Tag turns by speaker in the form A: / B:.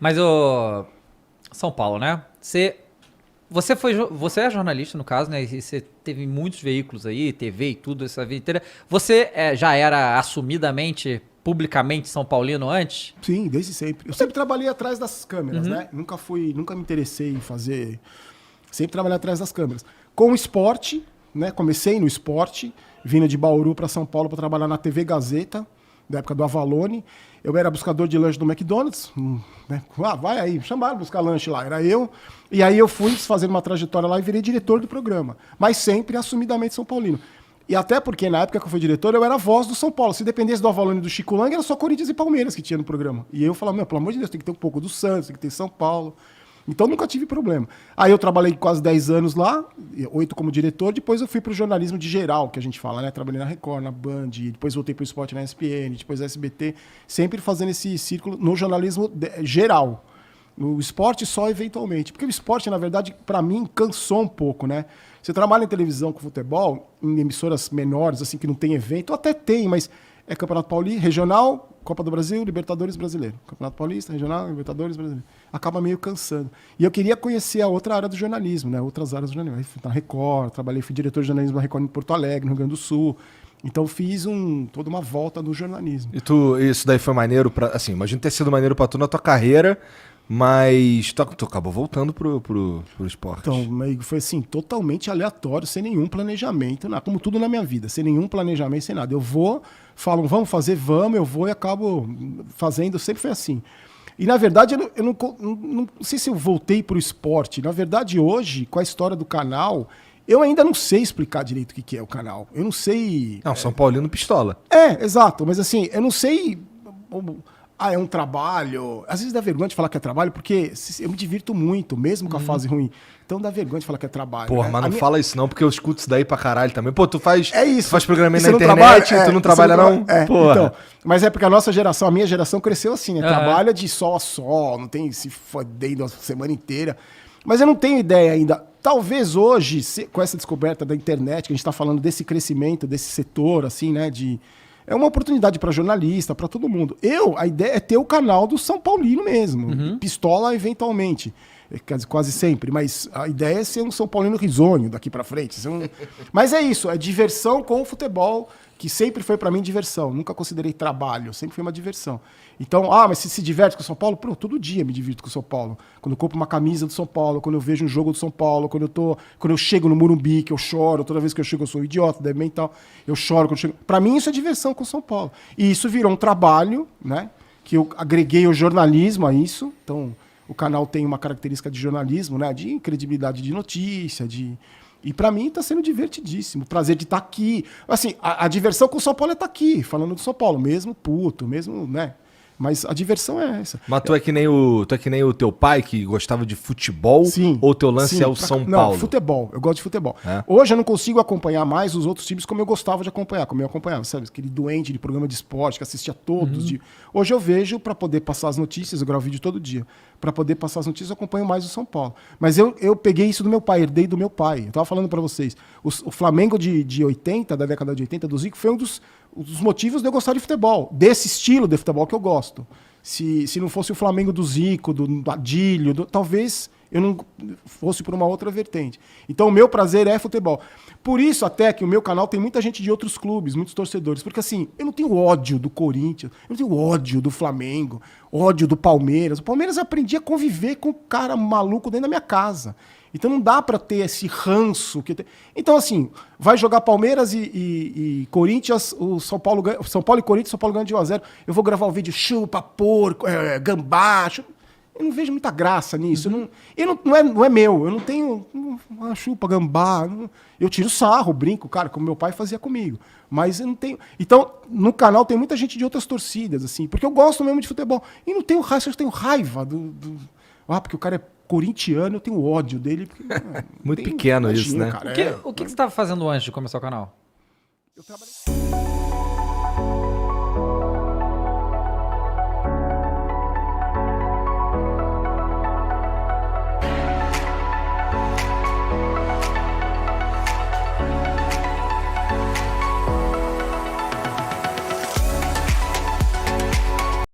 A: Mas o São Paulo, né? Você é jornalista, no caso, né? E você teve muitos veículos aí, TV e tudo, essa vida inteira. Você já era assumidamente, publicamente São Paulino antes?
B: Sim, desde sempre. Eu sempre trabalhei atrás das câmeras, né? Nunca me interessei em fazer... Sempre trabalhei atrás das câmeras. Com o esporte, né? Comecei no esporte, vindo de Bauru para São Paulo para trabalhar na TV Gazeta, da época do Avalone. Eu era buscador de lanche do McDonald's, né? Vai aí, chamaram buscar lanche lá, era eu. E aí eu fui fazendo uma trajetória lá e virei diretor do programa. Mas sempre assumidamente São Paulino. E até porque na época que eu fui diretor, eu era a voz do São Paulo. Se dependesse do Avalone e do Chico Lang, era só Corinthians e Palmeiras que tinha no programa. E eu falava, pelo amor de Deus, tem que ter um pouco do Santos, tem que ter São Paulo. Então nunca tive problema. Aí eu trabalhei quase 10 anos lá, 8 como diretor, depois eu fui para o jornalismo de geral, que a gente fala, né? Trabalhei na Record, na Band, depois voltei para o esporte na ESPN, depois na SBT, sempre fazendo esse círculo no jornalismo geral. O esporte só eventualmente. Porque o esporte, na verdade, para mim, cansou um pouco, né? Você trabalha em televisão com futebol, em emissoras menores, assim, que não tem evento, até tem, mas é Campeonato Paulista, Regional, Copa do Brasil, Libertadores Brasileiro. Campeonato Paulista, Regional, Libertadores Brasileiro. Acaba meio cansando. E eu queria conhecer a outra área do jornalismo, né? Outras áreas do jornalismo. Fui na Record, fui diretor de jornalismo da Record em Porto Alegre, no Rio Grande do Sul. Então fiz toda uma volta no jornalismo.
C: E isso daí foi maneiro pra... Assim, imagina ter sido maneiro pra tu na tua carreira, mas tu acabou voltando pro esporte.
B: Então, foi assim, totalmente aleatório, sem nenhum planejamento, nada, como tudo na minha vida, sem nenhum planejamento, sem nada. Eu vou, falam, vamos fazer, vamos, eu vou e acabo fazendo, sempre foi assim. E, na verdade, eu não sei se eu voltei pro esporte. Na verdade, hoje, com a história do canal, eu ainda não sei explicar direito o que é o canal. Eu não sei...
C: Não, São Paulino pistola.
B: Exato, mas assim, eu não sei... é um trabalho. Às vezes dá vergonha de falar que é trabalho, porque eu me divirto muito, mesmo com a fase ruim. Então dá vergonha de falar que é trabalho.
C: Porra,
B: né?
C: mas não fala isso não, porque eu escuto isso daí pra caralho também. Pô, tu faz programa aí na
B: Você
C: internet, tu não trabalha não? Porra.
B: Então, mas é porque a minha geração cresceu assim, né? Trabalha de sol a sol, não tem se fodendo a semana inteira. Mas eu não tenho ideia ainda. Talvez hoje, com essa descoberta da internet, que a gente tá falando desse crescimento, desse setor, assim, né? É uma oportunidade para jornalista, para todo mundo. A ideia é ter o canal do São Paulino mesmo. Pistola, eventualmente. Quase sempre. Mas a ideia é ser um São Paulino risonho daqui para frente. Mas é isso. É diversão com o futebol, que sempre foi para mim diversão. Nunca considerei trabalho. Sempre foi uma diversão. Então, mas você se diverte com o São Paulo? Pronto, todo dia me divirto com o São Paulo. Quando eu compro uma camisa do São Paulo, quando eu vejo um jogo do São Paulo, quando eu chego no Morumbi, que eu choro, toda vez que eu chego eu sou idiota, débil mental, eu choro quando eu chego. Para mim isso é diversão com o São Paulo. E isso virou um trabalho, né? Que eu agreguei o jornalismo a isso. Então, o canal tem uma característica de jornalismo, né? De credibilidade de notícia, E para mim está sendo divertidíssimo. O prazer de estar aqui. Assim, a diversão com o São Paulo é estar aqui, falando do São Paulo, mesmo puto, mesmo, né? Mas a diversão é essa.
C: Mas tu é que nem o teu pai, que gostava de futebol?
B: Sim.
C: Ou teu lance é o São Paulo?
B: Não, futebol. Eu gosto de futebol.
C: É?
B: Hoje eu não consigo acompanhar mais os outros times como eu gostava de acompanhar, como eu acompanhava, sabe? Aquele doente de programa de esporte que assistia todos. Hoje eu vejo para poder passar as notícias, eu gravo vídeo todo dia. Para poder passar as notícias, eu acompanho mais o São Paulo. Mas eu peguei isso do meu pai, herdei do meu pai. Eu tava falando para vocês. O Flamengo de 80, da década de 80, do Zico, foi um dos motivos de eu gostar de futebol. Desse estilo de futebol que eu gosto. Se não fosse o Flamengo do Zico, do Adílio, talvez eu não fosse por uma outra vertente. Então o meu prazer é futebol. Por isso até que o meu canal tem muita gente de outros clubes, muitos torcedores. Porque assim, eu não tenho ódio do Corinthians, eu não tenho ódio do Flamengo, ódio do Palmeiras. O Palmeiras eu aprendi a conviver com o cara maluco dentro da minha casa. Então não dá pra ter esse ranço. Então assim, vai jogar Palmeiras e Corinthians, o São Paulo e Corinthians, São Paulo ganha de 1-0. Eu vou gravar o vídeo chupa, porco, gambá. Eu não vejo muita graça nisso. Não é meu. Eu não tenho chupa, gambá. Eu tiro sarro, brinco, cara, como meu pai fazia comigo. Mas eu não tenho... Então, no canal tem muita gente de outras torcidas, assim, porque eu gosto mesmo de futebol. E não tenho raiva, eu tenho raiva porque o cara é corintiano, eu tenho ódio dele. Porque,
C: muito pequeno isso, né?
B: Cara,
A: o que você estava fazendo antes de começar o canal?
B: Eu trabalhei...